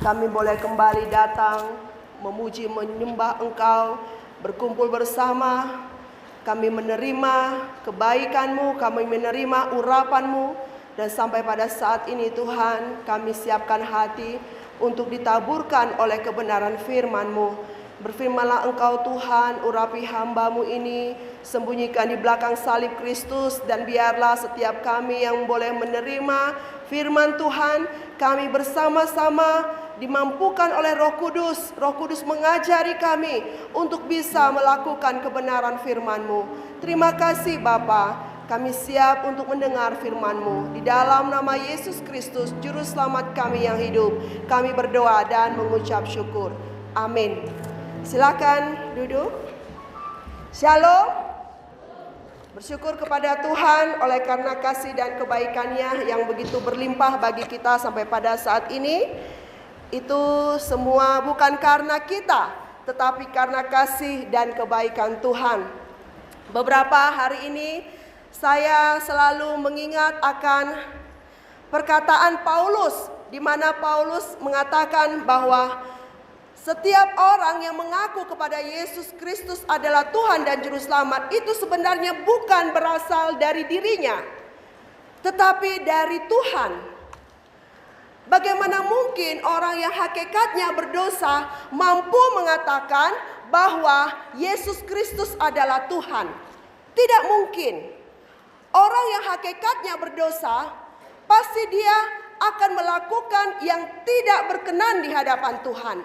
Kami boleh kembali datang, memuji, menyembah Engkau, berkumpul bersama. Kami menerima kebaikan-Mu, kami menerima urapan-Mu. Dan sampai pada saat ini Tuhan, kami siapkan hati untuk ditaburkan oleh kebenaran firman-Mu. Berfirmanlah Engkau Tuhan, urapi hamba-Mu ini, sembunyikan di belakang salib Kristus, dan biarlah setiap kami yang boleh menerima firman Tuhan, kami bersama-sama dimampukan oleh Roh Kudus. Roh Kudus mengajari kami untuk bisa melakukan kebenaran firman-Mu. Terima kasih Bapa, kami siap untuk mendengar firman-Mu. Di dalam nama Yesus Kristus, Juru Selamat kami yang hidup, kami berdoa dan mengucap syukur. Amin. Silakan duduk. Shalom. Bersyukur kepada Tuhan oleh karena kasih dan kebaikan-Nya yang begitu berlimpah bagi kita sampai pada saat ini. Itu semua bukan karena kita, tetapi karena kasih dan kebaikan Tuhan. Beberapa hari ini saya selalu mengingat akan perkataan Paulus, di mana Paulus mengatakan bahwa setiap orang yang mengaku kepada Yesus Kristus adalah Tuhan dan Juru Selamat itu sebenarnya bukan berasal dari dirinya, tetapi dari Tuhan. Bagaimana mungkin orang yang hakikatnya berdosa mampu mengatakan bahwa Yesus Kristus adalah Tuhan? Tidak mungkin. Orang yang hakikatnya berdosa pasti dia akan melakukan yang tidak berkenan di hadapan Tuhan.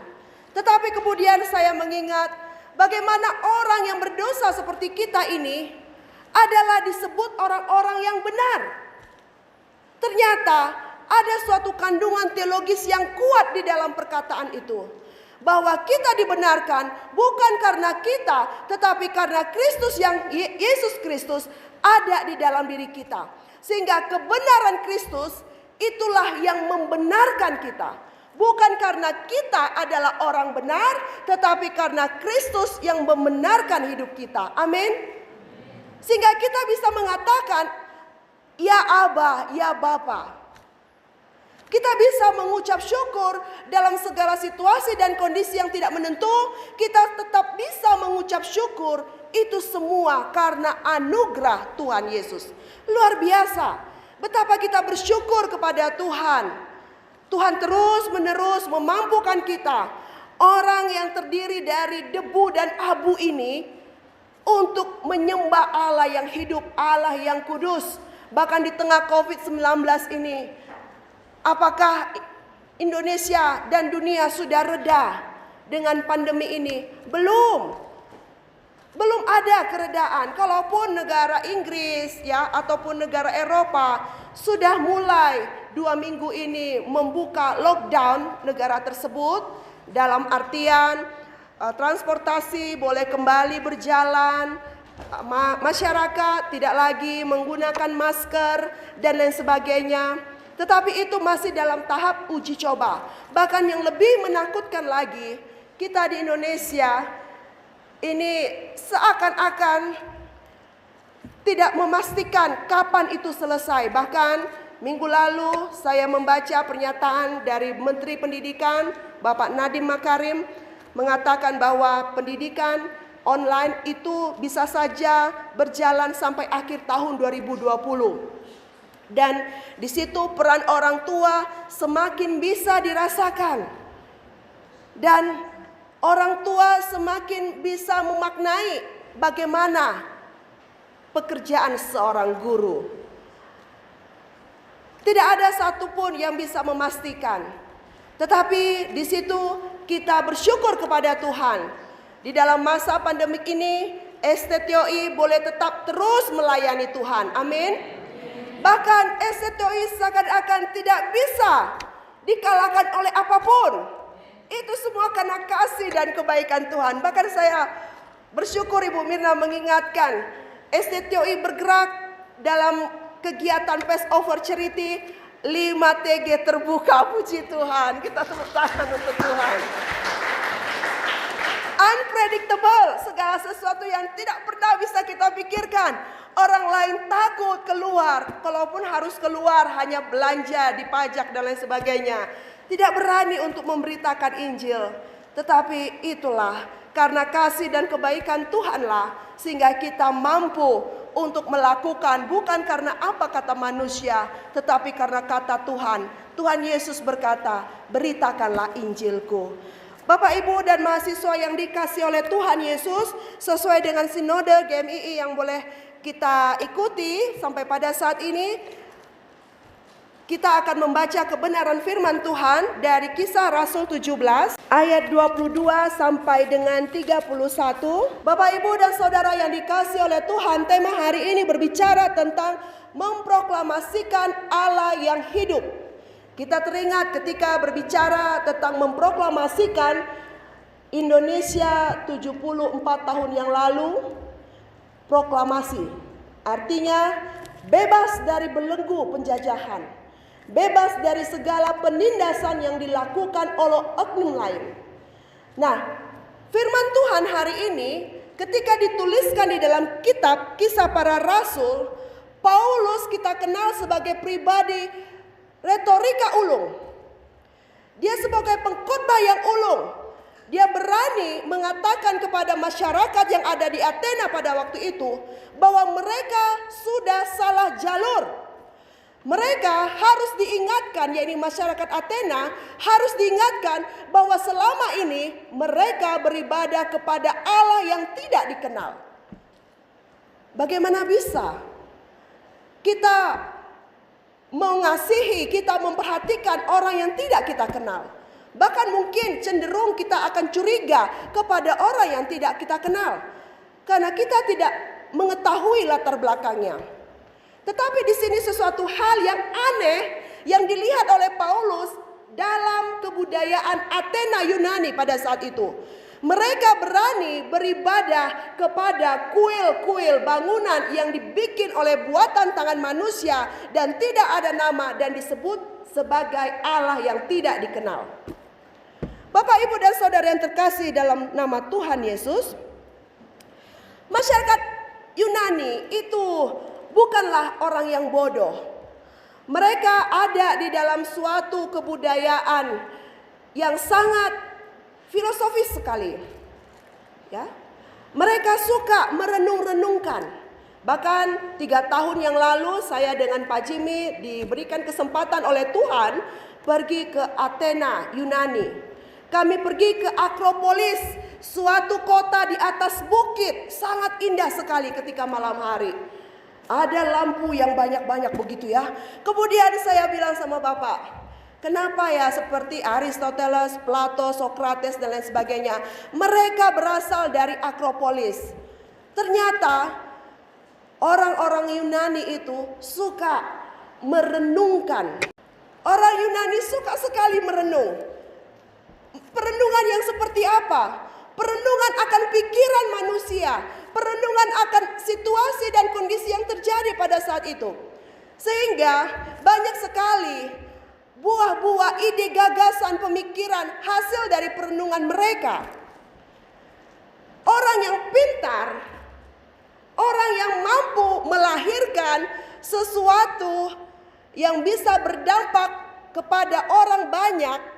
Tetapi kemudian saya mengingat bagaimana orang yang berdosa seperti kita ini adalah disebut orang-orang yang benar. Ternyata ada suatu kandungan teologis yang kuat di dalam perkataan itu. Bahwa kita dibenarkan bukan karena kita, tetapi karena Kristus yang Yesus Kristus ada di dalam diri kita. Sehingga kebenaran Kristus itulah yang membenarkan kita. Bukan karena kita adalah orang benar, tetapi karena Kristus yang membenarkan hidup kita. Amin. Sehingga kita bisa mengatakan, ya Aba, ya Bapa. Kita bisa mengucap syukur dalam segala situasi dan kondisi yang tidak menentu. Kita tetap bisa mengucap syukur. Itu semua karena anugerah Tuhan Yesus. Luar biasa. Betapa kita bersyukur kepada Tuhan. Tuhan terus menerus memampukan kita, orang yang terdiri dari debu dan abu ini, untuk menyembah Allah yang hidup, Allah yang kudus. Bahkan di tengah COVID-19 ini, apakah Indonesia dan dunia sudah reda dengan pandemi ini? Belum ada keredaan. Kalaupun negara Inggris ya ataupun negara Eropa sudah mulai 2 minggu ini membuka lockdown negara tersebut, dalam artian transportasi boleh kembali berjalan, masyarakat tidak lagi menggunakan masker dan lain sebagainya. Tetapi itu masih dalam tahap uji coba. Bahkan yang lebih menakutkan lagi, kita di Indonesia ini seakan-akan tidak memastikan kapan itu selesai. Bahkan minggu lalu saya membaca pernyataan dari Menteri Pendidikan Bapak Nadiem Makarim mengatakan bahwa pendidikan online itu bisa saja berjalan sampai akhir tahun 2020. Dan di situ peran orang tua semakin bisa dirasakan. Dan orang tua semakin bisa memaknai bagaimana pekerjaan seorang guru. Tidak ada satupun yang bisa memastikan. Tetapi di situ kita bersyukur kepada Tuhan. Di dalam masa pandemik ini, STTOI boleh tetap terus melayani Tuhan. Amin. Bahkan STTOI seakan-akan tidak bisa dikalahkan oleh apapun. Itu semua karena kasih dan kebaikan Tuhan. Bahkan saya bersyukur Ibu Mirna mengingatkan, STTOI bergerak dalam kegiatan Passover Charity, 5 TG terbuka. Puji Tuhan, kita tepuk tangan untuk Tuhan. Unpredictable, segala sesuatu yang tidak pernah bisa kita pikirkan. Orang lain takut keluar, kalaupun harus keluar hanya belanja, dipajak dan lain sebagainya. tidak berani untuk memberitakan Injil. Tetapi itulah karena kasih dan kebaikan Tuhanlah sehingga kita mampu untuk melakukan, bukan karena apa kata manusia, tetapi karena kata Tuhan. Tuhan Yesus berkata, beritakanlah Injilku. Bapak, Ibu, dan mahasiswa yang dikasih oleh Tuhan Yesus, sesuai dengan sinode GMII yang boleh kita ikuti sampai pada saat ini, kita akan membaca kebenaran firman Tuhan dari Kisah Rasul 17 ayat 22 sampai dengan 31. Bapak, Ibu, dan saudara yang dikasih oleh Tuhan, tema hari ini berbicara tentang memproklamasikan Allah yang hidup. Kita teringat ketika berbicara tentang memproklamasikan Indonesia 74 tahun yang lalu, proklamasi artinya bebas dari belenggu penjajahan, bebas dari segala penindasan yang dilakukan oleh oknum lain. Nah, firman Tuhan hari ini ketika dituliskan di dalam kitab Kisah Para Rasul, Paulus kita kenal sebagai pribadi retorika ulung. Dia sebagai pengkhotbah yang ulung. Dia berani mengatakan kepada masyarakat yang ada di Athena pada waktu itu bahwa mereka sudah salah jalur. Mereka harus diingatkan, yakni masyarakat Athena harus diingatkan bahwa selama ini mereka beribadah kepada Allah yang tidak dikenal. Bagaimana bisa kita mengasihi, kita memperhatikan orang yang tidak kita kenal? Bahkan mungkin cenderung kita akan curiga kepada orang yang tidak kita kenal, karena kita tidak mengetahui latar belakangnya. Tetapi di sini sesuatu hal yang aneh yang dilihat oleh Paulus dalam kebudayaan Athena Yunani pada saat itu. Mereka berani beribadah kepada kuil-kuil bangunan yang dibikin oleh buatan tangan manusia dan tidak ada nama dan disebut sebagai Allah yang tidak dikenal. Bapak, Ibu, dan saudara yang terkasih dalam nama Tuhan Yesus, masyarakat Yunani itu bukanlah orang yang bodoh. Mereka ada di dalam suatu kebudayaan yang sangat filosofis sekali. Ya, mereka suka merenung-renungkan. Bahkan 3 tahun yang lalu saya dengan Pak Jimmy diberikan kesempatan oleh Tuhan pergi ke Athena, Yunani. Kami pergi ke Akropolis, suatu kota di atas bukit, sangat indah sekali ketika malam hari. Ada lampu yang banyak-banyak begitu ya. Kemudian saya bilang sama Bapak, kenapa ya seperti Aristoteles, Plato, Sokrates dan lain sebagainya, mereka berasal dari Akropolis. Ternyata orang-orang Yunani itu suka merenungkan. Orang Yunani suka sekali merenung. Perenungan yang seperti apa? Perenungan akan pikiran manusia, perenungan akan situasi dan kondisi yang terjadi pada saat itu. Sehingga banyak sekali buah-buah ide, gagasan, pemikiran hasil dari perenungan mereka. Orang yang pintar, orang yang mampu melahirkan sesuatu yang bisa berdampak kepada orang banyak,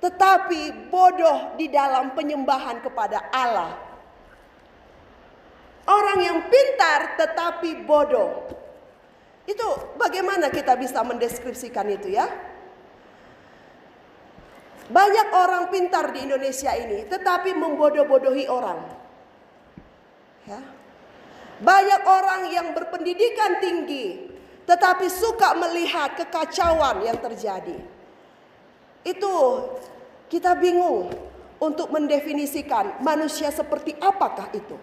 tetapi bodoh di dalam penyembahan kepada Allah. Orang yang pintar tetapi bodoh. Itu bagaimana kita bisa mendeskripsikan itu ya? Banyak orang pintar di Indonesia ini tetapi membodoh-bodohi orang. Ya. Banyak orang yang berpendidikan tinggi tetapi suka melihat kekacauan yang terjadi. Itu kita bingung untuk mendefinisikan manusia seperti apakah itu.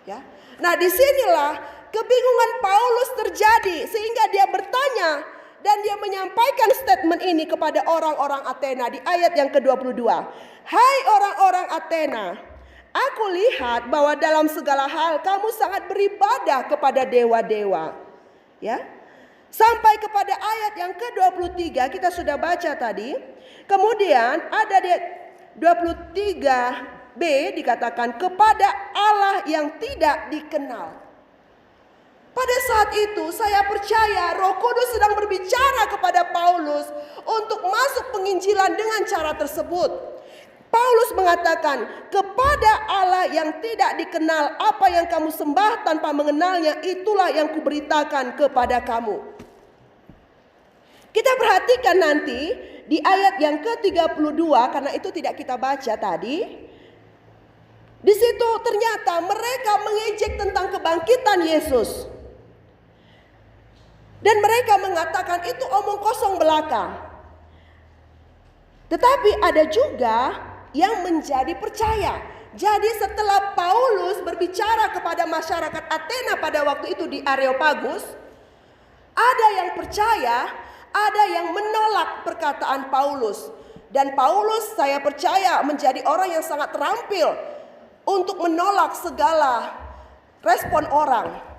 Ya. Nah, disinilah kebingungan Paulus terjadi sehingga dia bertanya dan dia menyampaikan statement ini kepada orang-orang Athena di ayat yang ke-22. Hai orang-orang Athena, aku lihat bahwa dalam segala hal kamu sangat beribadah kepada dewa-dewa. Ya. Sampai kepada ayat yang ke-23 kita sudah baca tadi. Kemudian ada di 23b dikatakan kepada Allah yang tidak dikenal. Pada saat itu saya percaya Roh Kudus sedang berbicara kepada Paulus untuk masuk penginjilan dengan cara tersebut. Paulus mengatakan, kepada Allah yang tidak dikenal, apa yang kamu sembah tanpa mengenalnya, itulah yang kuberitakan kepada kamu. Kita perhatikan nanti di ayat yang ke-32, karena itu tidak kita baca tadi. Di situ ternyata mereka mengejek tentang kebangkitan Yesus. Dan mereka mengatakan itu omong kosong belaka. Tetapi ada juga yang menjadi percaya. Jadi setelah Paulus berbicara kepada masyarakat Athena pada waktu itu di Areopagus, ada yang percaya, ada yang menolak perkataan Paulus. Dan Paulus saya percaya menjadi orang yang sangat terampil untuk menolak segala respon orang.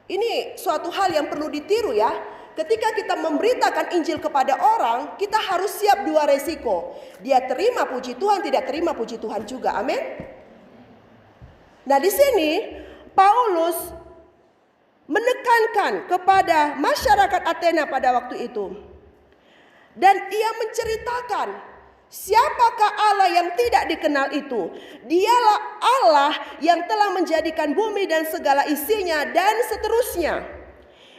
Ini suatu hal yang perlu ditiru ya. Ketika kita memberitakan Injil kepada orang, kita harus siap dua resiko. Dia terima puji Tuhan, tidak terima puji Tuhan juga. Amin. Nah, di sini Paulus menekankan kepada masyarakat Athena pada waktu itu. Dan ia menceritakan, siapakah Allah yang tidak dikenal itu? Dialah Allah yang telah menjadikan bumi dan segala isinya dan seterusnya.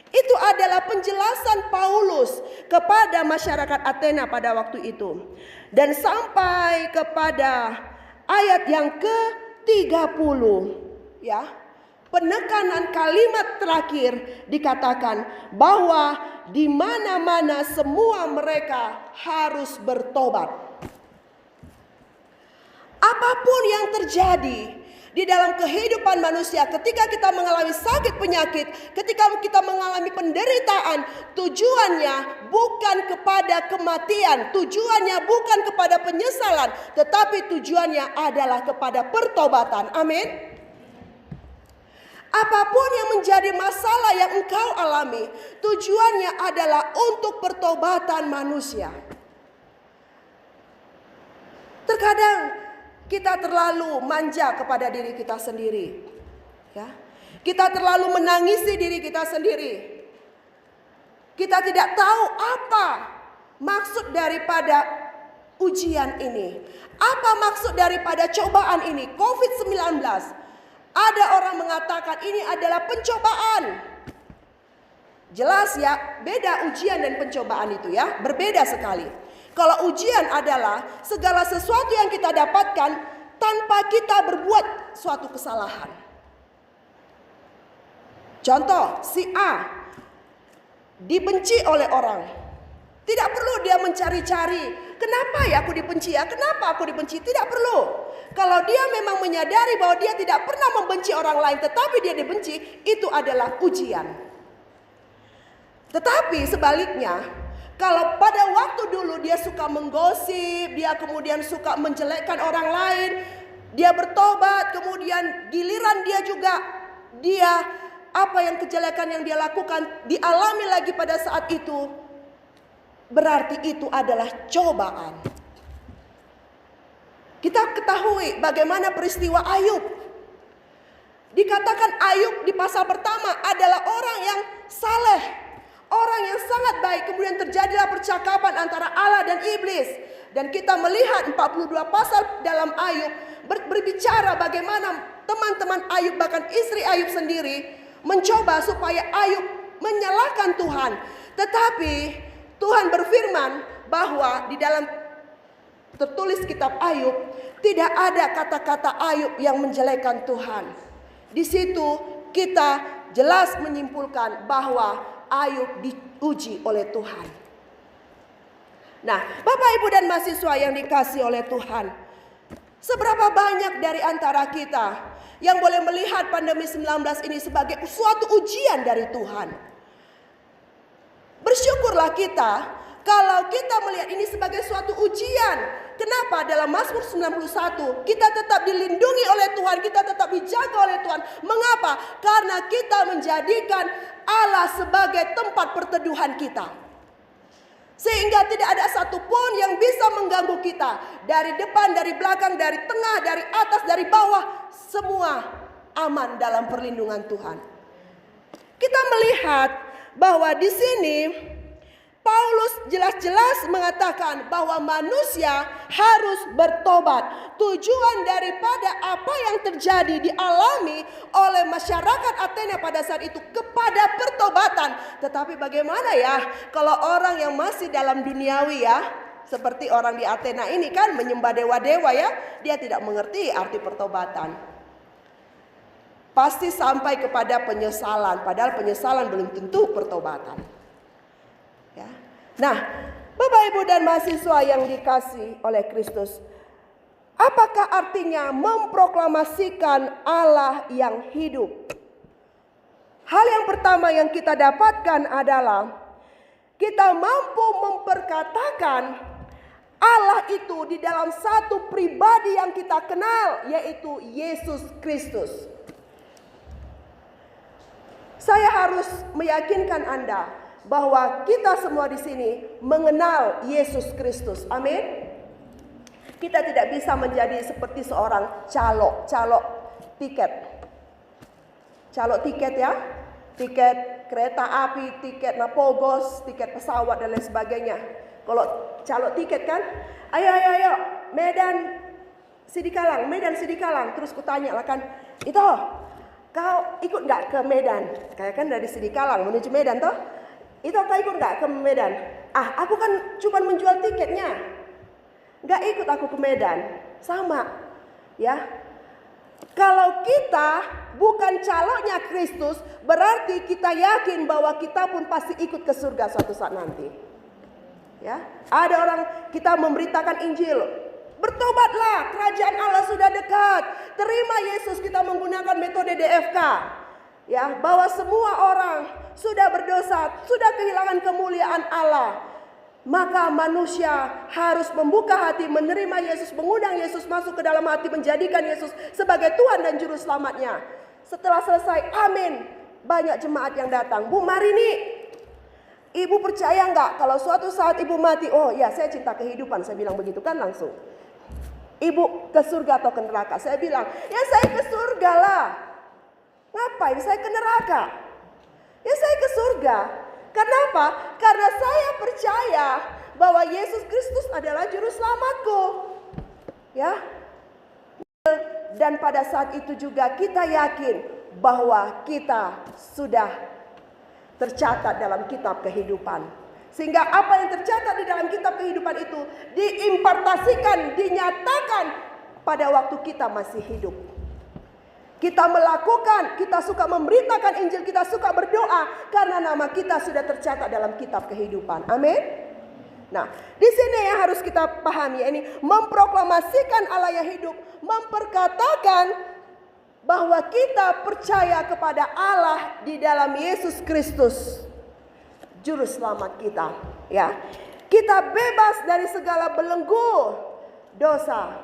Itu adalah penjelasan Paulus kepada masyarakat Athena pada waktu itu. Dan sampai kepada ayat yang ke-30 ya. Penekanan kalimat terakhir dikatakan bahwa di mana-mana semua mereka harus bertobat. Apapun yang terjadi di dalam kehidupan manusia, ketika kita mengalami sakit penyakit, ketika kita mengalami penderitaan, tujuannya bukan kepada kematian, tujuannya bukan kepada penyesalan, tetapi tujuannya adalah kepada pertobatan. Amin. Apapun yang menjadi masalah yang engkau alami, tujuannya adalah untuk pertobatan manusia. Terkadang kita terlalu manja kepada diri kita sendiri, ya. Kita terlalu menangisi diri kita sendiri. Kita tidak tahu apa maksud daripada ujian ini, apa maksud daripada cobaan ini, COVID-19. Ada orang mengatakan ini adalah pencobaan. Jelas ya, beda ujian dan pencobaan itu ya, berbeda sekali. Kalau ujian adalah segala sesuatu yang kita dapatkan tanpa kita berbuat suatu kesalahan. Contoh, si A dibenci oleh orang. Tidak perlu dia mencari-cari, kenapa ya aku dibenci ya, kenapa aku dibenci. Tidak perlu. Kalau dia memang menyadari bahwa dia tidak pernah membenci orang lain, tetapi dia dibenci, itu adalah ujian. Tetapi sebaliknya, kalau pada waktu dulu dia suka menggosip, dia kemudian suka menjelekkan orang lain, dia bertobat, kemudian giliran dia juga, apa yang kejelekan yang dia lakukan dialami lagi pada saat itu, berarti itu adalah cobaan. Kita ketahui bagaimana peristiwa Ayub. Dikatakan Ayub di pasal pertama adalah orang yang saleh, orang yang sangat baik. Kemudian terjadilah percakapan antara Allah dan iblis. Dan kita melihat 42 pasal dalam Ayub berbicara bagaimana teman-teman Ayub, bahkan istri Ayub sendiri mencoba supaya Ayub menyalahkan Tuhan. Tetapi Tuhan berfirman bahwa di dalam tertulis kitab Ayub tidak ada kata-kata Ayub yang menjelekkan Tuhan. Di situ kita jelas menyimpulkan bahwa Ayub diuji oleh Tuhan. Nah, Bapak Ibu dan mahasiswa yang dikasihi oleh Tuhan, seberapa banyak dari antara kita yang boleh melihat pandemi 19 ini sebagai suatu ujian dari Tuhan? Bersyukurlah kita kalau kita melihat ini sebagai suatu ujian. Kenapa? Dalam Mazmur 91 kita tetap dilindungi oleh Tuhan, kita tetap dijaga oleh Tuhan. Mengapa? Karena kita menjadikan Allah sebagai tempat perteduhan kita. Sehingga tidak ada satupun yang bisa mengganggu kita. Dari depan, dari belakang, dari tengah, dari atas, dari bawah. Semua aman dalam perlindungan Tuhan. Kita melihat bahwa di sini Paulus jelas-jelas mengatakan bahwa manusia harus bertobat. Tujuan daripada apa yang terjadi dialami oleh masyarakat Athena pada saat itu kepada pertobatan. Tetapi bagaimana ya kalau orang yang masih dalam duniawi ya, seperti orang di Athena ini kan menyembah dewa-dewa ya, dia tidak mengerti arti pertobatan. Pasti sampai kepada penyesalan, padahal penyesalan belum tentu pertobatan. Ya. Nah, Bapak Ibu dan mahasiswa yang dikasihi oleh Kristus, apakah artinya memproklamasikan Allah yang hidup? Hal yang pertama yang kita dapatkan adalah kita mampu memperkatakan Allah itu di dalam satu pribadi yang kita kenal, yaitu Yesus Kristus. Saya harus meyakinkan Anda bahwa kita semua di sini mengenal Yesus Kristus. Amin. Kita tidak bisa menjadi seperti seorang calo tiket. Calo tiket ya. Tiket kereta api, tiket napogos, tiket pesawat dan lain sebagainya. Kalau calo tiket kan, ayo Medan Sidikalang. Terus kutanya lah kan, itu kau ikut nggak ke Medan? Kayak kan dari Sidikalang menuju Medan toh? Itu kau ikut nggak ke Medan? Aku kan cuma menjual tiketnya, nggak ikut aku ke Medan. Sama, ya. Kalau kita bukan calonnya Kristus, berarti kita yakin bahwa kita pun pasti ikut ke surga suatu saat nanti. Ya, ada orang kita memberitakan Injil, bertobatlah, kerajaan Allah sudah dekat. Terima Yesus, kita menggunakan metode DFK. Ya, bahwa semua orang sudah berdosa, sudah kehilangan kemuliaan Allah. Maka manusia harus membuka hati, menerima Yesus, mengundang Yesus masuk ke dalam hati, menjadikan Yesus sebagai Tuhan dan Juru Selamatnya. Setelah selesai, amin, banyak jemaat yang datang. Bu Marini, Ibu percaya nggak kalau suatu saat Ibu mati? Oh ya, saya cinta kehidupan. Saya bilang begitu kan langsung. Ibu ke surga atau ke neraka? Saya bilang, ya saya ke surga lah. Ngapain saya ke neraka? Ya saya ke surga. Kenapa? Karena saya percaya bahwa Yesus Kristus adalah Juru Selamatku. Ya. Dan pada saat itu juga kita yakin bahwa kita sudah tercatat dalam kitab kehidupan. Sehingga apa yang tercatat di dalam kitab kehidupan itu diimpartasikan, dinyatakan pada waktu kita masih hidup. Kita melakukan, kita suka memberitakan Injil, kita suka berdoa karena nama kita sudah tercatat dalam kitab kehidupan. Amin. Nah, di sini yang harus kita pahami, ini memproklamasikan Allah yang hidup, memperkatakan bahwa kita percaya kepada Allah di dalam Yesus Kristus, Juru Selamat kita. Ya, kita bebas dari segala belenggu dosa.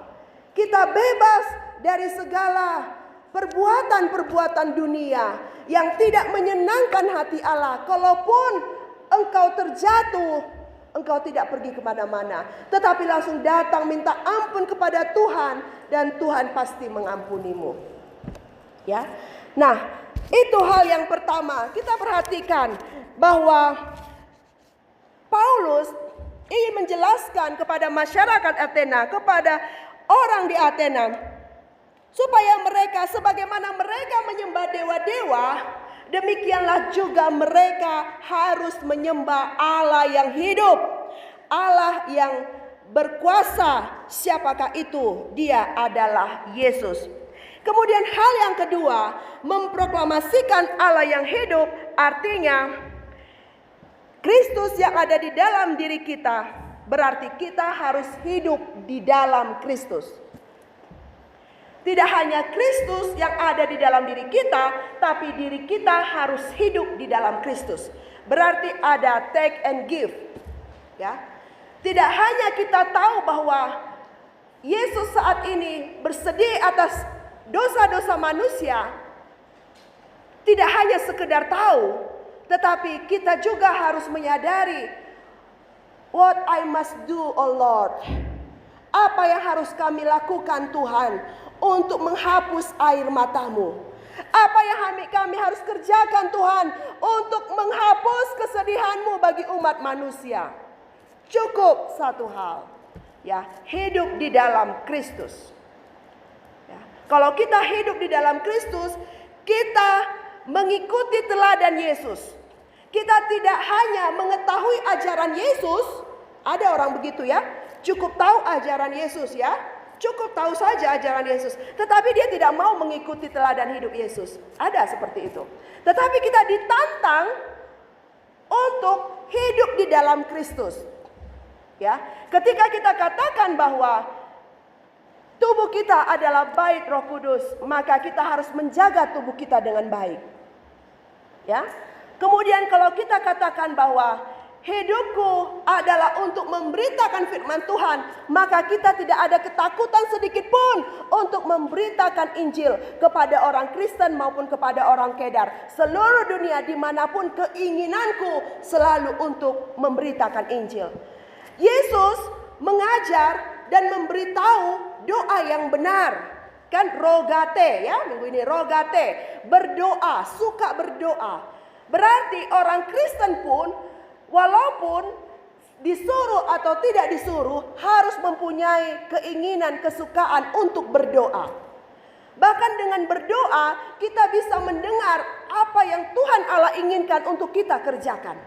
Kita bebas dari segala perbuatan-perbuatan dunia yang tidak menyenangkan hati Allah. Kalaupun engkau terjatuh, engkau tidak pergi kemana-mana, tetapi langsung datang minta ampun kepada Tuhan, dan Tuhan pasti mengampunimu. Ya, nah itu hal yang pertama. Kita perhatikan bahwa Paulus ingin menjelaskan kepada masyarakat Athena, kepada orang di Athena, supaya mereka, sebagaimana mereka menyembah dewa-dewa, demikianlah juga mereka harus menyembah Allah yang hidup, Allah yang berkuasa. Siapakah itu? Dia adalah Yesus. Kemudian hal yang kedua, memproklamasikan Allah yang hidup, artinya Kristus yang ada di dalam diri kita, berarti kita harus hidup di dalam Kristus. Tidak hanya Kristus yang ada di dalam diri kita, tapi diri kita harus hidup di dalam Kristus. Berarti ada take and give. Ya. Tidak hanya kita tahu bahwa Yesus saat ini bersedih atas dosa-dosa manusia, tidak hanya sekedar tahu, tetapi kita juga harus menyadari, what I must do, oh Lord, Apa yang harus kami lakukan Tuhan untuk menghapus air matamu? Apa yang kami harus kerjakan Tuhan untuk menghapus kesedihanmu bagi umat manusia? Cukup satu hal, ya, hidup di dalam Kristus. Ya, kalau kita hidup di dalam Kristus, kita mengikuti teladan Yesus. Kita tidak hanya mengetahui ajaran Yesus, ada orang begitu ya, cukup tahu ajaran Yesus ya, cukup tahu saja ajaran Yesus, tetapi dia tidak mau mengikuti teladan hidup Yesus. Ada seperti itu. Tetapi kita ditantang untuk hidup di dalam Kristus. Ya, ketika kita katakan bahwa tubuh kita adalah bait Roh Kudus, maka kita harus menjaga tubuh kita dengan baik. Ya. Kemudian kalau kita katakan bahwa hidupku adalah untuk memberitakan firman Tuhan, maka kita tidak ada ketakutan sedikit pun untuk memberitakan Injil kepada orang Kristen maupun kepada orang Kedar. Seluruh dunia dimanapun, keinginanku selalu untuk memberitakan Injil. Yesus mengajar dan memberitahu doa yang benar. Kan rogate ya, minggu ini rogate, berdoa, suka berdoa. Berarti orang Kristen pun walaupun disuruh atau tidak disuruh harus mempunyai keinginan, kesukaan untuk berdoa. Bahkan dengan berdoa kita bisa mendengar apa yang Tuhan Allah inginkan untuk kita kerjakan.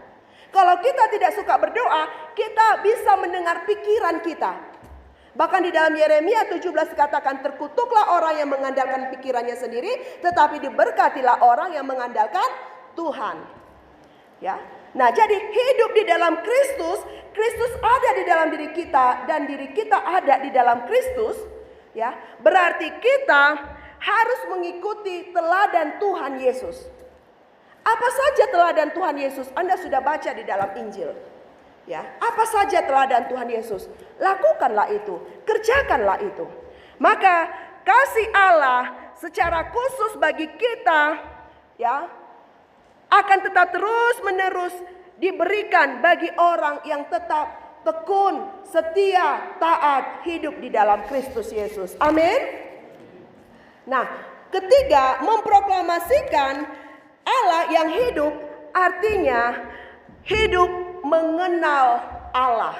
Kalau kita tidak suka berdoa, kita bisa mendengar pikiran kita. Bahkan di dalam Yeremia 17 dikatakan, terkutuklah orang yang mengandalkan pikirannya sendiri, tetapi diberkatilah orang yang mengandalkan Tuhan. Ya. Nah, jadi hidup di dalam Kristus, Kristus ada di dalam diri kita dan diri kita ada di dalam Kristus, ya. Berarti kita harus mengikuti teladan Tuhan Yesus. Apa saja teladan Tuhan Yesus? Anda sudah baca di dalam Injil. Ya, apa saja teladan Tuhan Yesus? Lakukanlah itu, kerjakanlah itu. Maka kasih Allah secara khusus bagi kita, ya, akan tetap terus-menerus diberikan bagi orang yang tetap tekun, setia, taat, hidup di dalam Kristus Yesus. Amin. Nah, ketiga, memproklamasikan Allah yang hidup, artinya hidup mengenal Allah.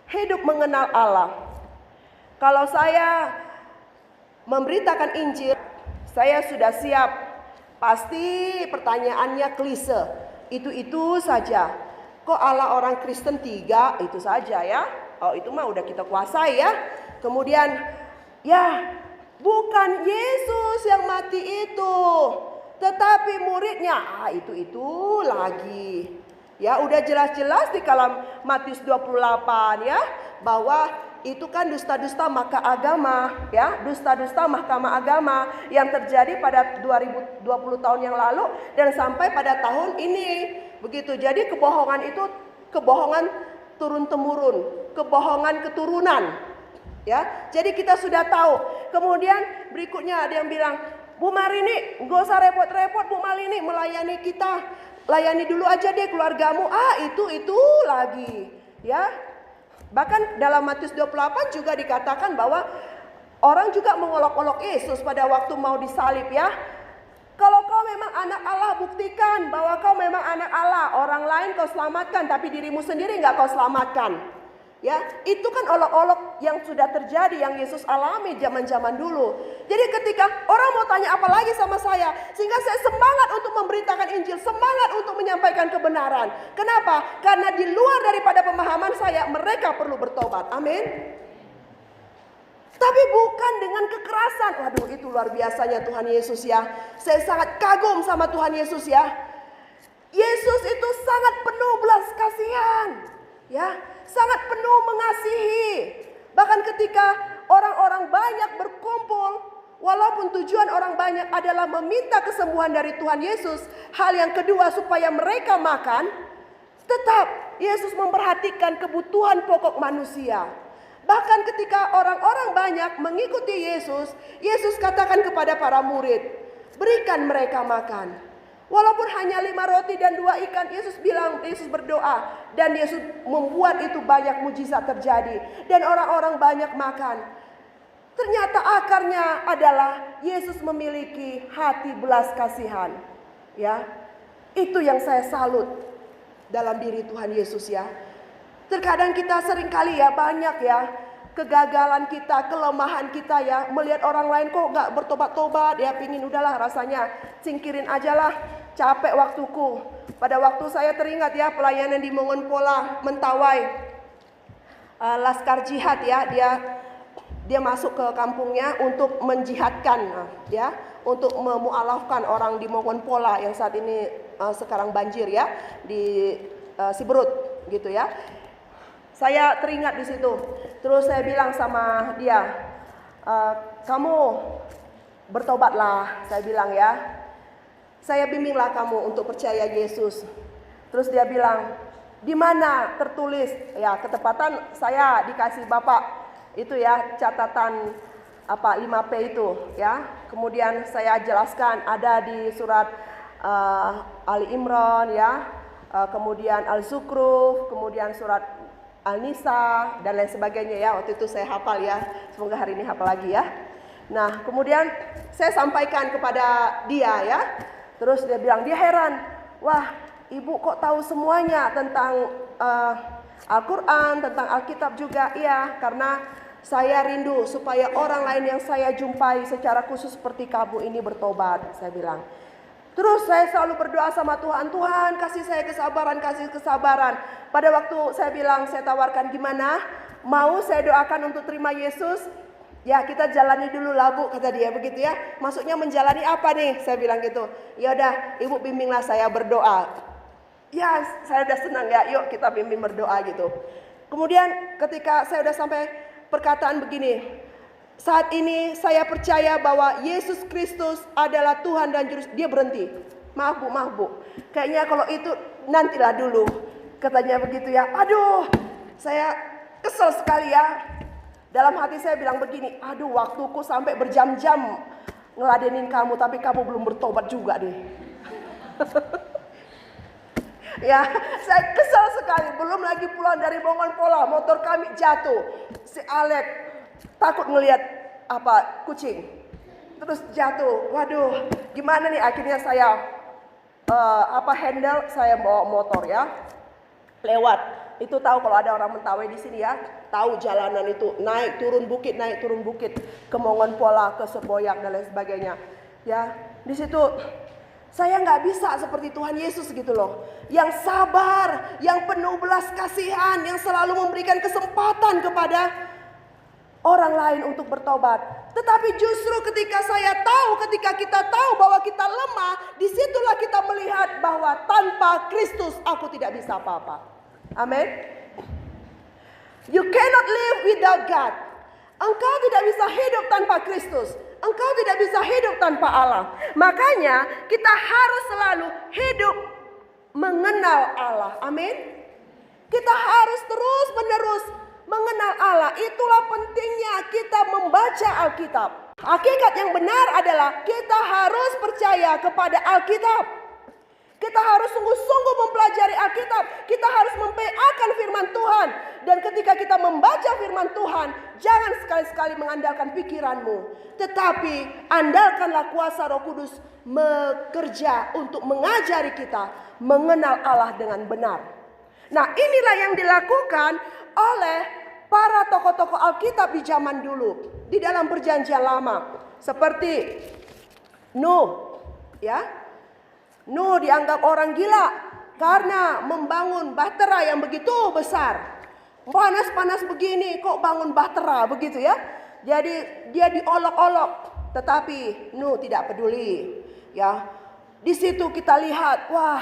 Hidup mengenal Allah. Kalau saya memberitakan Injil, saya sudah siap. Pasti pertanyaannya klise. Itu saja. Kok Allah orang Kristen 3? Itu saja ya. Oh, itu mah udah kita kuasai ya. Kemudian, ya, bukan Yesus yang mati itu, tetapi muridnya. Itu lagi. Ya, udah jelas-jelas di dalam Matius 28 ya, bahwa itu kan dusta-dusta maka agama, ya, dusta-dusta mahkamah agama yang terjadi pada 2020 tahun yang lalu dan sampai pada tahun ini. Begitu. Jadi kebohongan itu kebohongan turun-temurun, kebohongan keturunan. Ya, jadi kita sudah tahu. Kemudian berikutnya ada yang bilang, Bu Marini, gak usah repot-repot Bu Marini melayani kita. Layani dulu aja deh keluargamu. Itu lagi. Ya. Bahkan dalam Matius 28 juga dikatakan bahwa orang juga mengolok-olok Yesus pada waktu mau disalib ya. Kalau kau memang anak Allah, buktikan bahwa kau memang anak Allah. Orang lain kau selamatkan, tapi dirimu sendiri gak kau selamatkan. Ya, itu kan olok-olok yang sudah terjadi, yang Yesus alami zaman-zaman dulu. Jadi ketika orang mau tanya apa lagi sama saya, sehingga saya semangat untuk memberitakan Injil, semangat untuk menyampaikan kebenaran. Kenapa? Karena di luar daripada pemahaman saya, mereka perlu bertobat. Amin. Tapi bukan dengan kekerasan. Waduh, itu luar biasanya Tuhan Yesus ya. Saya sangat kagum sama Tuhan Yesus ya. Yesus itu sangat penuh belas kasihan. Ya, sangat penuh mengasihi. Bahkan ketika orang-orang banyak berkumpul, walaupun tujuan orang banyak adalah meminta kesembuhan dari Tuhan Yesus, hal yang kedua supaya mereka makan, tetap Yesus memperhatikan kebutuhan pokok manusia. Bahkan ketika orang-orang banyak mengikuti Yesus, Yesus katakan kepada para murid, berikan mereka makan. Walaupun hanya 5 roti dan 2 ikan, Yesus berdoa. Dan Yesus membuat itu banyak mujizat terjadi. Dan orang-orang banyak makan. Ternyata akarnya adalah Yesus memiliki hati belas kasihan. Ya, itu yang saya salut dalam diri Tuhan Yesus ya. Terkadang kita seringkali ya banyak ya kegagalan kita, kelemahan kita ya, melihat orang lain kok gak bertobat-tobat, ya pingin udahlah rasanya singkirin aja lah, capek waktuku. Pada waktu saya teringat ya pelayanan di Mongonpola, Mentawai, Laskar Jihad ya, dia masuk ke kampungnya untuk menjihadkan ya, untuk memualafkan orang di Mongonpola yang saat ini sekarang banjir ya di Siberut gitu ya. Saya teringat di situ. Terus saya bilang sama dia, kamu bertobatlah, saya bilang ya. Saya bimbinglah kamu untuk percaya Yesus. Terus dia bilang, di mana tertulis? Ya, ketepatan saya dikasih Bapak itu ya catatan 5P itu ya. Kemudian saya jelaskan ada di surat Ali Imran ya. Kemudian Al-Zukhruf, kemudian surat Al-Nisa dan lain sebagainya ya. Waktu itu saya hafal ya. Semoga hari ini hafal lagi ya. Nah, kemudian saya sampaikan kepada dia ya. Terus dia bilang, dia heran. Wah, ibu kok tahu semuanya tentang Al-Quran, tentang Alkitab juga. Iya, karena saya rindu supaya orang lain yang saya jumpai secara khusus seperti kamu ini bertobat, saya bilang. Terus saya selalu berdoa sama Tuhan, Tuhan kasih saya kesabaran, kasih kesabaran. Pada waktu saya bilang, saya tawarkan gimana, mau saya doakan untuk terima Yesus? Ya kita jalani dulu lah Bu, kata dia begitu ya. Maksudnya menjalani apa nih? Saya bilang gitu. Ya udah, Ibu bimbinglah saya berdoa. Ya saya udah senang ya, yuk kita bimbing berdoa gitu. Kemudian ketika saya udah sampai perkataan begini, saat ini saya percaya bahwa Yesus Kristus adalah Tuhan dan Juru. Dia berhenti. Maaf Bu. Kayaknya kalau itu nantilah dulu. Katanya begitu ya. Aduh, saya kesel sekali ya. Dalam hati saya bilang begini, aduh waktuku sampai berjam-jam ngeladenin kamu, tapi kamu belum bertobat juga deh. Ya, saya kesel sekali. Belum lagi pulang dari Mongonpola, motor kami jatuh. Si Alek takut ngelihat kucing, terus jatuh. Waduh, gimana nih? Akhirnya saya handle, saya bawa motor ya, lewat. Itu tahu kalau ada orang Mentawai di sini ya, tahu jalanan itu naik turun bukit ke Mongonpola, ke Seboyak dan lain sebagainya. Ya, di situ saya nggak bisa seperti Tuhan Yesus gitu loh, yang sabar, yang penuh belas kasihan, yang selalu memberikan kesempatan kepada orang lain untuk bertobat. Tetapi justru ketika kita tahu bahwa kita lemah, disitulah kita melihat bahwa tanpa Kristus aku tidak bisa apa-apa. Amin. You cannot live without God. Engkau tidak bisa hidup tanpa Kristus. Engkau tidak bisa hidup tanpa Allah. Makanya kita harus selalu hidup mengenal Allah. Amin. Kita harus terus-menerus mengenal Allah. Itulah pentingnya kita membaca Alkitab. Hakikat yang benar adalah kita harus percaya kepada Alkitab. Kita harus sungguh-sungguh mempelajari Alkitab. Kita harus mempeakan firman Tuhan. Dan ketika kita membaca firman Tuhan, jangan sekali-sekali mengandalkan pikiranmu. Tetapi andalkanlah kuasa Roh Kudus bekerja untuk mengajari kita mengenal Allah dengan benar. Nah, inilah yang dilakukan oleh para tokoh-tokoh Alkitab di zaman dulu, di dalam Perjanjian Lama, seperti Nuh, ya. Nuh dianggap orang gila karena membangun bahtera yang begitu besar. Panas-panas begini kok bangun bahtera begitu ya. Jadi dia diolok-olok, tetapi Nuh tidak peduli, ya. Di situ kita lihat, wah,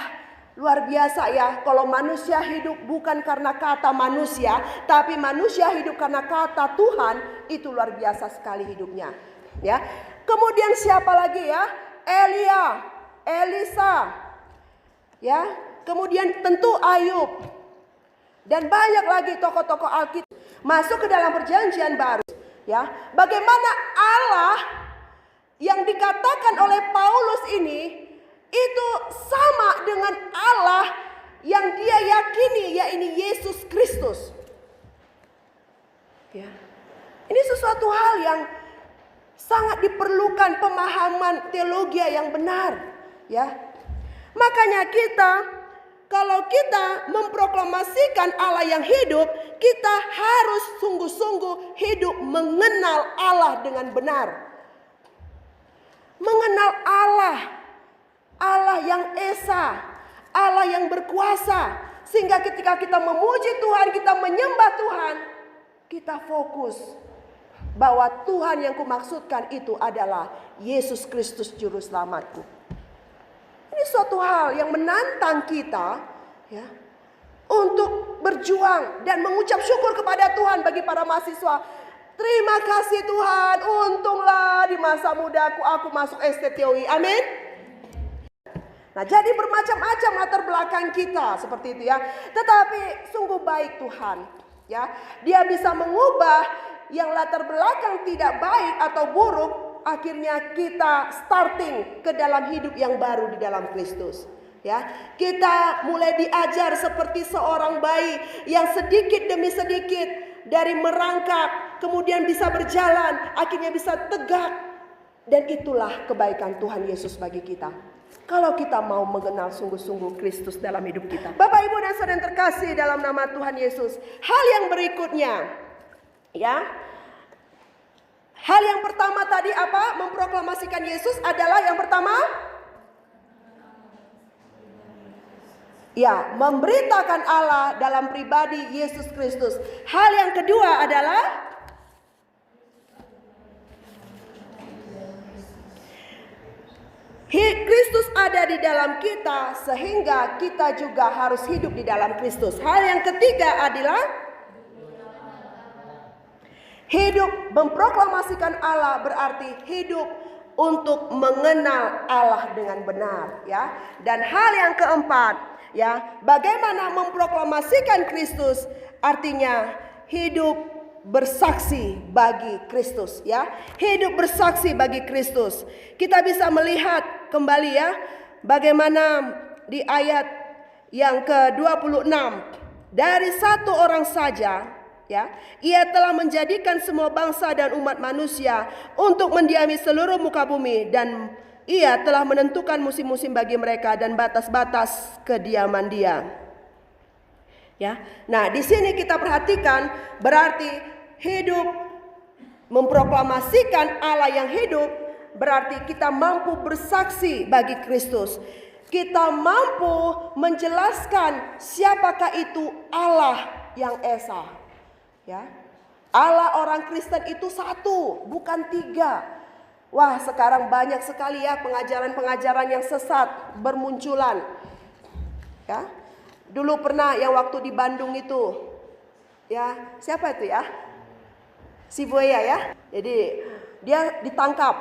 luar biasa ya, kalau manusia hidup bukan karena kata manusia, tapi manusia hidup karena kata Tuhan, itu luar biasa sekali hidupnya. Ya. Kemudian siapa lagi ya? Elia, Elisa, ya. Kemudian tentu Ayub, dan banyak lagi tokoh-tokoh Alkitab masuk ke dalam Perjanjian Baru. Ya, bagaimana Allah yang dikatakan oleh Paulus ini itu sama dengan Allah yang dia yakini, yaitu Yesus Kristus. Ya. Ini sesuatu hal yang sangat diperlukan pemahaman teologi yang benar, ya. Makanya kalau kita memproklamasikan Allah yang hidup, kita harus sungguh-sungguh hidup mengenal Allah dengan benar. Mengenal Allah yang esa, Allah yang berkuasa. Sehingga ketika kita memuji Tuhan, kita menyembah Tuhan, kita fokus bahwa Tuhan yang kumaksudkan itu adalah Yesus Kristus Juru Selamatku. Ini suatu hal yang menantang kita, ya, untuk berjuang dan mengucap syukur kepada Tuhan. Bagi para mahasiswa, terima kasih Tuhan, untunglah di masa mudaku aku masuk STTOI. Amin. Nah, jadi bermacam-macam latar belakang kita seperti itu, ya. Tetapi sungguh baik Tuhan, ya. Dia bisa mengubah yang latar belakang tidak baik atau buruk. Akhirnya kita starting ke dalam hidup yang baru di dalam Kristus. Ya, kita mulai diajar seperti seorang bayi yang sedikit demi sedikit dari merangkak, kemudian bisa berjalan, akhirnya bisa tegak. Dan itulah kebaikan Tuhan Yesus bagi kita. Kalau kita mau mengenal sungguh-sungguh Kristus dalam hidup kita. Bapak, Ibu, dan saudara yang terkasih dalam nama Tuhan Yesus. Hal yang berikutnya, ya. Hal yang pertama tadi apa? Memproklamasikan Yesus adalah yang pertama, ya, memberitakan Allah dalam pribadi Yesus Kristus. Hal yang kedua adalah Kristus ada di dalam kita, sehingga kita juga harus hidup di dalam Kristus. Hal yang ketiga adalah hidup memproklamasikan Allah, berarti hidup untuk mengenal Allah dengan benar, ya. Dan hal yang keempat, ya, bagaimana memproklamasikan Kristus, artinya hidup bersaksi bagi Kristus, ya. Hidup bersaksi bagi Kristus. Kita bisa melihat kembali, ya, bagaimana di ayat yang ke-26, dari satu orang saja, ya, ia telah menjadikan semua bangsa dan umat manusia untuk mendiami seluruh muka bumi, dan ia telah menentukan musim-musim bagi mereka dan batas-batas kediaman dia. Ya, nah di sini kita perhatikan berarti hidup memproklamasikan Allah yang hidup, berarti kita mampu bersaksi bagi Kristus. Kita mampu menjelaskan siapakah itu Allah yang esa. Ya, Allah orang Kristen itu satu, bukan tiga. Wah, sekarang banyak sekali, ya, pengajaran-pengajaran yang sesat bermunculan. Ya, dulu pernah yang waktu di Bandung itu, ya, siapa itu, ya? Si Buaya, ya. Jadi dia ditangkap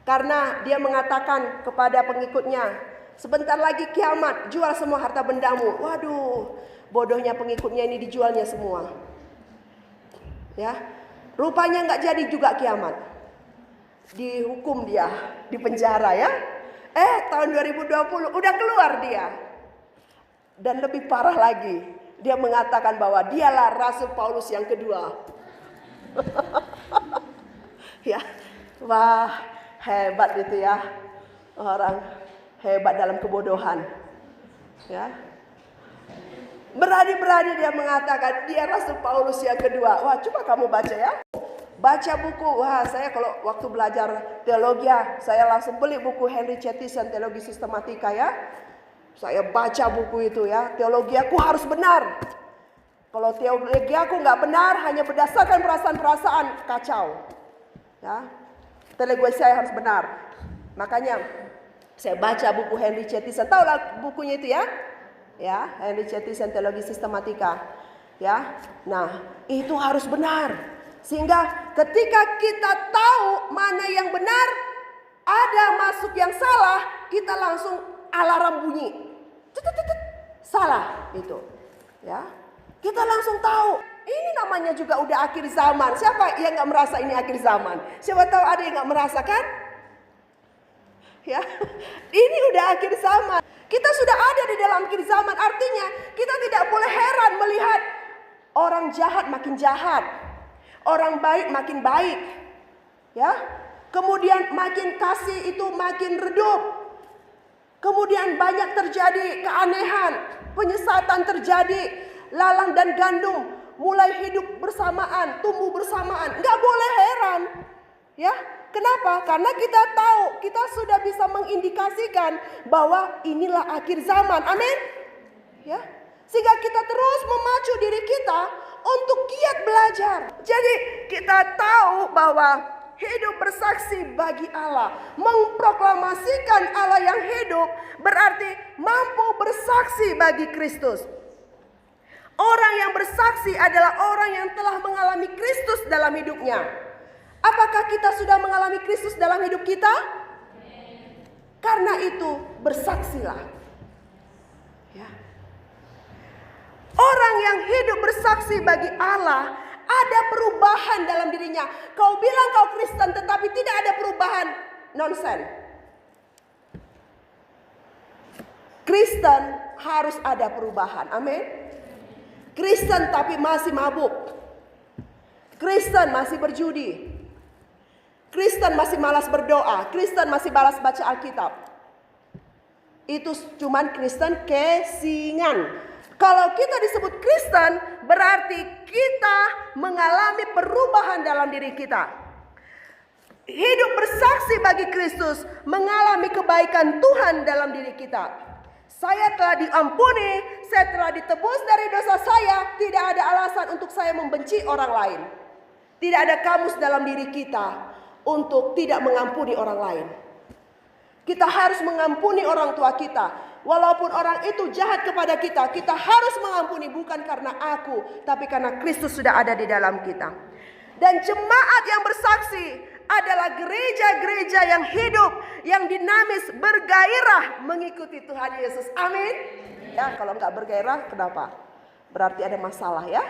karena dia mengatakan kepada pengikutnya, sebentar lagi kiamat, jual semua harta bendamu. Waduh, bodohnya pengikutnya ini, dijualnya semua. Ya, rupanya nggak jadi juga kiamat. Dihukum dia, di penjara, ya. Tahun 2020 udah keluar dia. Dan lebih parah lagi, dia mengatakan bahwa dialah Rasul Paulus yang kedua. Ya, wah, hebat itu, ya. Orang hebat dalam kebodohan. Ya. Berani-berani dia mengatakan dia Rasul Paulus yang kedua. Wah, coba kamu baca, ya. Baca buku. Wah, saya kalau waktu belajar teologi, saya langsung beli buku Henry Chettison, Teologi Sistematika, ya. Saya baca buku itu, ya. Teologi aku harus benar. Kalau teologi aku nggak benar, hanya berdasarkan perasaan-perasaan, kacau. Ya, teologi saya harus benar. Makanya saya baca buku Henry Chettison. Tahu lah bukunya itu, ya? Ya, Henry Chettison, Teologi Sistematika. Ya, nah itu harus benar. Sehingga ketika kita tahu mana yang benar, ada masuk yang salah, kita langsung alarm bunyi. Salah itu, ya. Kita langsung tahu, ini namanya juga udah akhir zaman. Siapa yang gak merasa ini akhir zaman? Siapa tahu ada yang gak merasakan? Ya, ini udah akhir zaman. Kita sudah ada di dalam akhir zaman. Artinya kita tidak boleh heran melihat orang jahat makin jahat, orang baik makin baik. Ya, kemudian makin kasih itu makin redup. Kemudian banyak terjadi keanehan, penyesatan terjadi, lalang dan gandum mulai hidup bersamaan, tumbuh bersamaan. Nggak boleh heran, ya. Kenapa? Karena kita tahu, kita sudah bisa mengindikasikan bahwa inilah akhir zaman. Amin. Ya. Sehingga kita terus memacu diri kita untuk giat belajar. Jadi kita tahu bahwa hidup bersaksi bagi Allah, memproklamasikan Allah yang hidup, berarti mampu bersaksi bagi Kristus. Orang yang bersaksi adalah orang yang telah mengalami Kristus dalam hidupnya. Apakah kita sudah mengalami Kristus dalam hidup kita? Karena itu bersaksilah. Ya. Orang yang hidup bersaksi bagi Allah, ada perubahan dalam dirinya. Kau bilang kau Kristen tetapi tidak ada perubahan, nonsen. Kristen harus ada perubahan. Amin. Kristen tapi masih mabuk. Kristen masih berjudi. Kristen masih malas berdoa. Kristen masih malas baca Alkitab. Itu cuman Kristen kesingan. Kalau kita disebut Kristen, berarti kita mengalami perubahan dalam diri kita. Hidup bersaksi bagi Kristus, mengalami kebaikan Tuhan dalam diri kita. Saya telah diampuni, saya telah ditebus dari dosa saya. Tidak ada alasan untuk saya membenci orang lain. Tidak ada kamus dalam diri kita untuk tidak mengampuni orang lain. Kita harus mengampuni orang tua kita. Walaupun orang itu jahat kepada kita, kita harus mengampuni bukan karena aku, tapi karena Kristus sudah ada di dalam kita. Dan jemaat yang bersaksi adalah gereja-gereja yang hidup, yang dinamis, bergairah mengikuti Tuhan Yesus. Amin. Ya, kalau nggak bergairah, kenapa? Berarti ada masalah ya.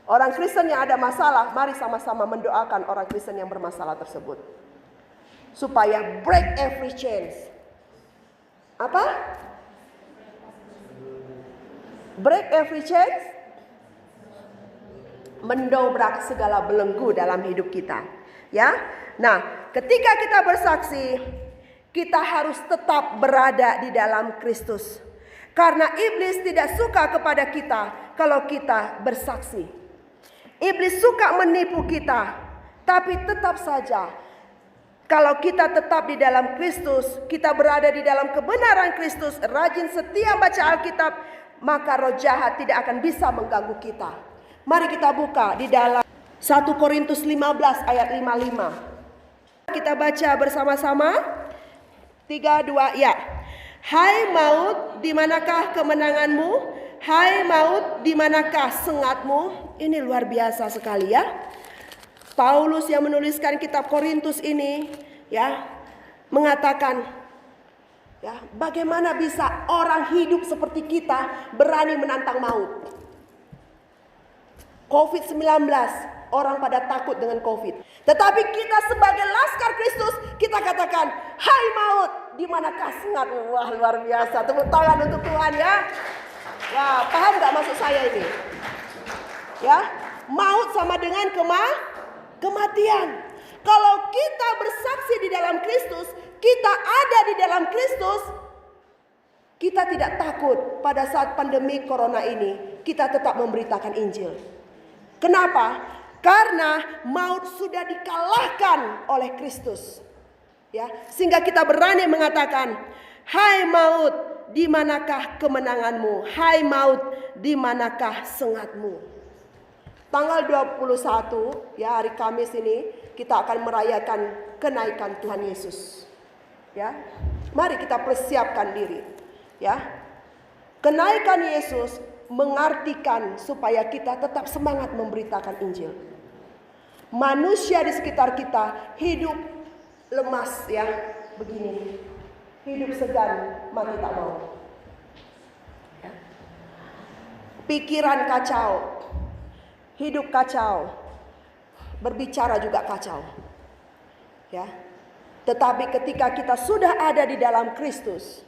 Orang Kristen yang ada masalah, mari sama-sama mendoakan orang Kristen yang bermasalah tersebut. Supaya break every chains. Apa? Break every chains. Mendobrak segala belenggu dalam hidup kita. Ya. Nah, ketika kita bersaksi, kita harus tetap berada di dalam Kristus. Karena iblis tidak suka kepada kita kalau kita bersaksi. Iblis suka menipu kita, tapi tetap saja kalau kita tetap di dalam Kristus, kita berada di dalam kebenaran Kristus, rajin setia baca Alkitab, maka roh jahat tidak akan bisa mengganggu kita. Mari kita buka di dalam 1 Korintus 15 ayat 55. Kita baca bersama-sama. 3, 2, ya. Hai maut, di manakah kemenanganmu? Hai maut, di manakah sengatmu? Ini luar biasa sekali ya. Paulus yang menuliskan kitab Korintus ini ya mengatakan ya, bagaimana bisa orang hidup seperti kita berani menantang maut? COVID-19, orang pada takut dengan COVID. Tetapi kita sebagai laskar Kristus, kita katakan, hai maut, di manakah sengatmu? Wah, luar biasa. Tepuk tangan untuk Tuhan ya. Ya, paham gak maksud saya ini? Ya, maut sama dengan kematian. Kalau kita bersaksi di dalam Kristus, kita ada di dalam Kristus, kita tidak takut pada saat pandemi corona ini, kita tetap memberitakan Injil. Kenapa? Karena maut sudah dikalahkan oleh Kristus. Ya, sehingga kita berani mengatakan, hai maut, di manakah kemenanganmu? Hai maut, di manakah sengatmu? Tanggal 21 ya, hari Kamis ini kita akan merayakan kenaikan Tuhan Yesus. Ya. Mari kita persiapkan diri. Ya. Kenaikan Yesus mengartikan supaya kita tetap semangat memberitakan Injil. Manusia di sekitar kita hidup lemas ya, begini. Hidup segan, mati tak mau. Ya. Pikiran kacau, hidup kacau, berbicara juga kacau. Ya. Tetapi ketika kita sudah ada di dalam Kristus,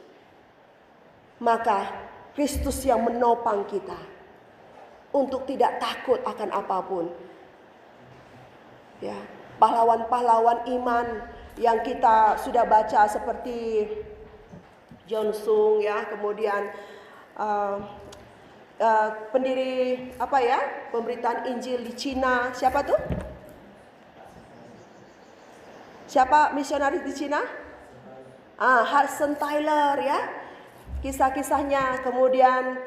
maka Kristus yang menopang kita untuk tidak takut akan apapun. Ya, pahlawan-pahlawan iman yang kita sudah baca seperti John Sung, ya, kemudian pendiri pemberitaan Injil di Cina, siapa tuh? Siapa misionaris di Cina? Hudson Taylor, ya, kisah-kisahnya. Kemudian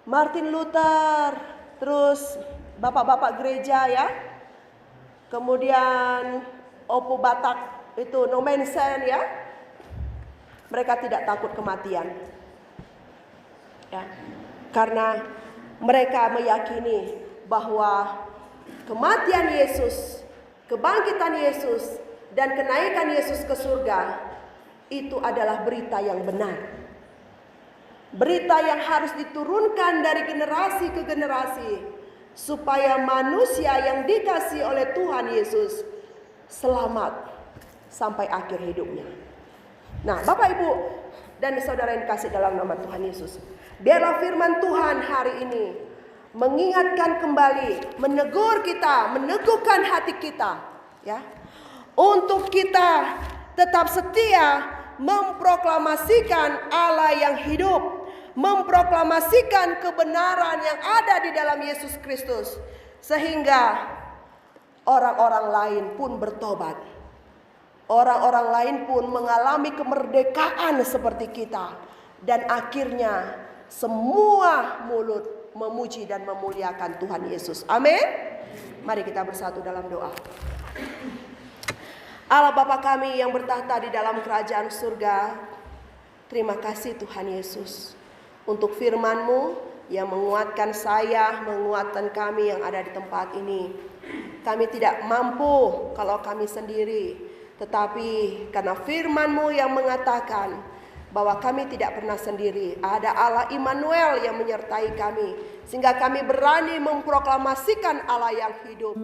Martin Luther, terus bapak-bapak gereja, ya. Kemudian Opo Batak itu Nomensen, ya. Mereka tidak takut kematian, ya, karena mereka meyakini bahwa kematian Yesus, kebangkitan Yesus, dan kenaikan Yesus ke surga itu adalah berita yang benar. Berita yang harus diturunkan dari generasi ke generasi, supaya manusia yang dikasihi oleh Tuhan Yesus selamat sampai akhir hidupnya. Nah, Bapak, Ibu, dan saudara yang dikasihi dalam nama Tuhan Yesus, biarlah firman Tuhan hari ini mengingatkan kembali, menegur kita, meneguhkan hati kita, ya, untuk kita tetap setia memproklamasikan Allah yang hidup, memproklamasikan kebenaran yang ada di dalam Yesus Kristus, sehingga orang-orang lain pun bertobat. Orang-orang lain pun mengalami kemerdekaan seperti kita, dan akhirnya semua mulut memuji dan memuliakan Tuhan Yesus. Amin. Mari kita bersatu dalam doa. Allah Bapa kami yang bertahta di dalam kerajaan surga, terima kasih Tuhan Yesus untuk firman-Mu yang menguatkan saya, menguatkan kami yang ada di tempat ini. Kami tidak mampu kalau kami sendiri, tetapi karena firman-Mu yang mengatakan bahwa kami tidak pernah sendiri, ada Allah Immanuel yang menyertai kami, sehingga kami berani memproklamasikan Allah yang hidup.